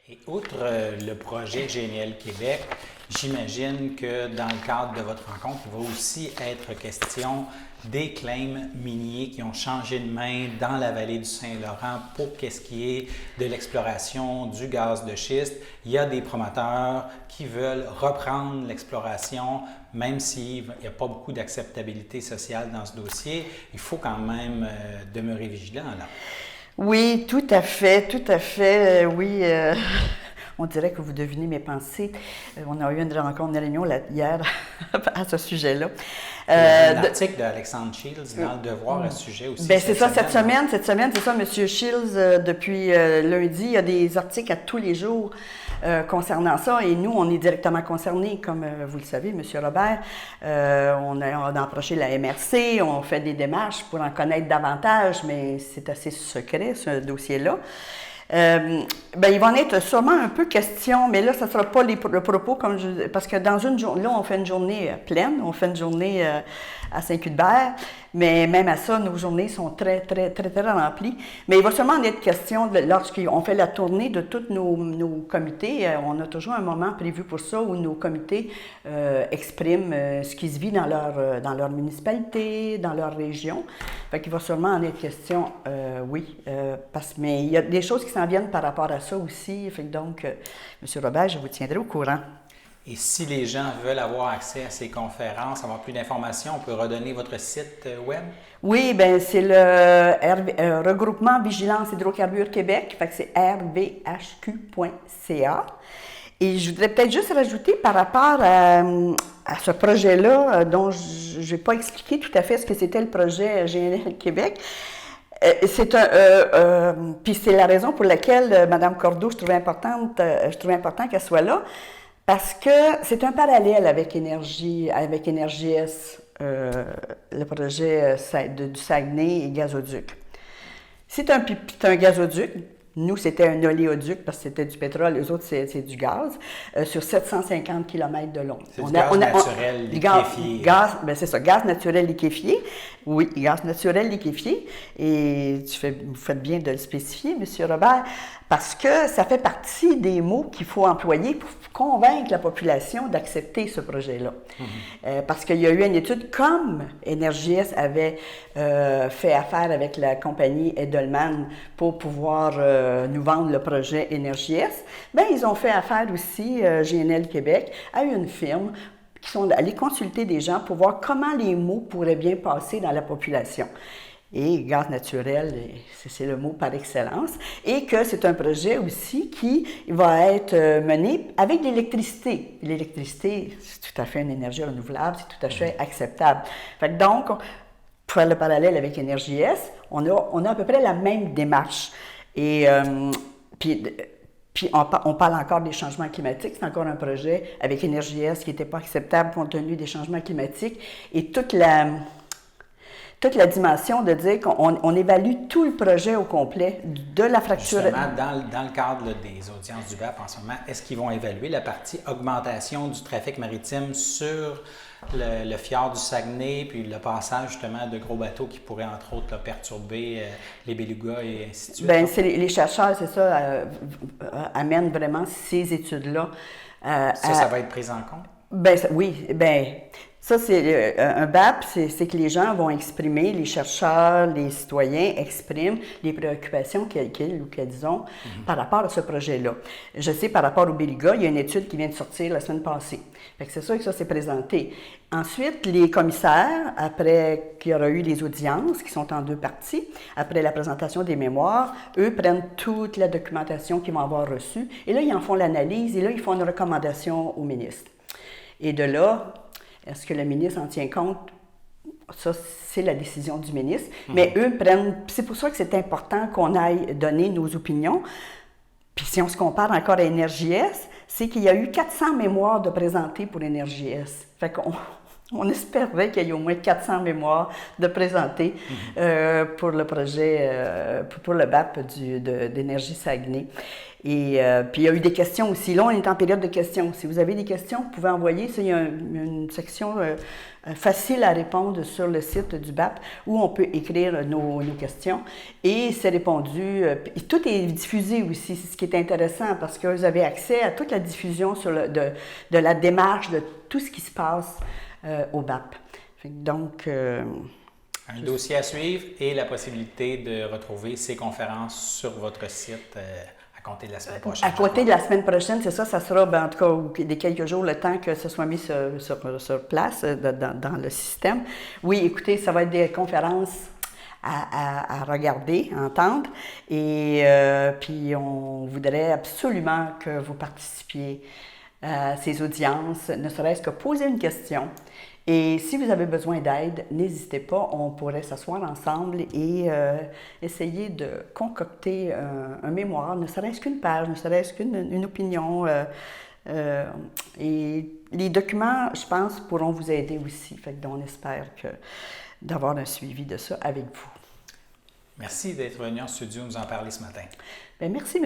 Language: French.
Et outre le projet GNL Québec, j'imagine que dans le cadre de votre rencontre, il va aussi être question des claims miniers qui ont changé de main dans la vallée du Saint-Laurent pour qu'est-ce qui est de l'exploration du gaz de schiste. Il y a des promoteurs qui veulent reprendre l'exploration, même s'il n'y a pas beaucoup d'acceptabilité sociale dans ce dossier. Il faut quand même demeurer vigilant là. Oui, tout à fait, oui. On dirait que vous devinez mes pensées. On a eu une rencontre, une réunion hier à ce sujet-là. L'article d'Alexandre Shields dans Le Devoir à ce sujet aussi. Bien, c'est ça, cette semaine, c'est ça, M. Shields, depuis lundi, il y a des articles à tous les jours concernant ça. Et nous, on est directement concernés, comme vous le savez, M. Robert. On a approché la MRC, on fait des démarches pour en connaître davantage, mais c'est assez secret, ce dossier-là. Il va en être sûrement un peu question, mais là, ça ne sera pas le propos, parce que dans une journée, là, on fait une journée pleine, on fait une journée à Saint-Cuthbert, mais même à ça, nos journées sont très remplies. Mais il va sûrement en être question, lorsqu'on fait la tournée de tous nos comités, on a toujours un moment prévu pour ça, où nos comités expriment ce qui se vit dans leur municipalité, dans leur région. Fait qu'il va sûrement en être question, oui, mais il y a des choses qui s'en viennent par rapport à ça aussi. Fait que donc, M. Robert, je vous tiendrai au courant. Et si les gens veulent avoir accès à ces conférences, avoir plus d'informations, on peut redonner votre site web? Oui, bien, c'est le Regroupement Vigilance Hydrocarbures Québec, fait que c'est rvhq.ca. Et je voudrais peut-être juste rajouter par rapport à ce projet-là, dont je n'ai pas expliqué tout à fait ce que c'était le projet GNL Québec. Puis c'est la raison pour laquelle Mme Cordeau, je trouvais important qu'elle soit là, parce que c'est un parallèle avec NRJS, le projet du Saguenay et gazoduc. C'est un gazoduc. Nous, c'était un oléoduc parce que c'était du pétrole, les autres, c'est du gaz, sur 750 km de long. C'est du gaz naturel liquéfié. C'est ça, gaz naturel liquéfié. Oui, gaz naturel liquéfié. Et vous faites bien de le spécifier, M. Robert, parce que ça fait partie des mots qu'il faut employer pour convaincre la population d'accepter ce projet-là. Parce qu'il y a eu une étude, comme NRJS avait fait affaire avec la compagnie Edelman pour pouvoir nous vendre le projet NRJS, bien, ils ont fait affaire aussi, GNL Québec, à une firme qui sont allés consulter des gens pour voir comment les mots pourraient bien passer dans la population. Et gaz naturel, c'est le mot par excellence, et que c'est un projet aussi qui va être mené avec l'électricité. L'électricité, c'est tout à fait une énergie renouvelable, c'est tout à fait acceptable. Fait que donc, pour faire le parallèle avec NRJS, on a à peu près la même démarche. Et puis on parle encore des changements climatiques, c'est encore un projet avec NRJS qui n'était pas acceptable compte tenu des changements climatiques, et toute la dimension de dire qu'on évalue tout le projet au complet, de la fracture. Justement, dans le cadre des audiences du BAP en ce moment, est-ce qu'ils vont évaluer la partie augmentation du trafic maritime sur le fjord du Saguenay, puis le passage justement de gros bateaux qui pourraient entre autres perturber les belugas et ainsi de suite? Bien, les chercheurs, c'est ça, amènent vraiment ces études-là. Ça va être pris en compte? Ça, c'est un BAP, c'est que les gens vont exprimer, les chercheurs, les citoyens expriment les préoccupations qu'ils ont par rapport à ce projet-là. Je sais, par rapport au beluga, il y a une étude qui vient de sortir la semaine passée. Fait que c'est sûr que ça s'est présenté. Ensuite, les commissaires, après qu'il y aura eu les audiences, qui sont en 2 parties, après la présentation des mémoires, eux prennent toute la documentation qu'ils vont avoir reçue, et là, ils en font l'analyse, et là, ils font une recommandation au ministre. Et de là, est-ce que le ministre en tient compte? Ça, c'est la décision du ministre. Mais eux prennent... C'est pour ça que c'est important qu'on aille donner nos opinions. Puis si on se compare encore à NRJS, c'est qu'il y a eu 400 mémoires de présentées pour NRJS. Fait qu'on On espérait qu'il y ait au moins 400 mémoires de présenter pour le projet, pour le BAP d'Énergie Saguenay. Et puis il y a eu des questions aussi. Là, on est en période de questions. Si vous avez des questions, vous pouvez envoyer. Il y a une section facile à répondre sur le site du BAP où on peut écrire nos questions. Et c'est répondu. Et tout est diffusé aussi. C'est ce qui est intéressant parce que vous avez accès à toute la diffusion de la démarche, de tout ce qui se passe au BAP. Donc, un dossier à suivre et la possibilité de retrouver ces conférences sur votre site à compter de la semaine prochaine. À compter de la semaine prochaine, c'est ça, ça sera en tout cas des quelques jours le temps que ce soit mis sur place dans le système. Oui, écoutez, ça va être des conférences à regarder, à entendre. Et puis, on voudrait absolument que vous participiez à ces audiences, ne serait-ce que poser une question. Et si vous avez besoin d'aide, n'hésitez pas, on pourrait s'asseoir ensemble et essayer de concocter un mémoire, ne serait-ce qu'une page, ne serait-ce qu'une opinion. Et les documents, je pense, pourront vous aider aussi. Fait que on espère d'avoir un suivi de ça avec vous. Merci d'être venu en studio nous en parler ce matin. Bien, merci, M.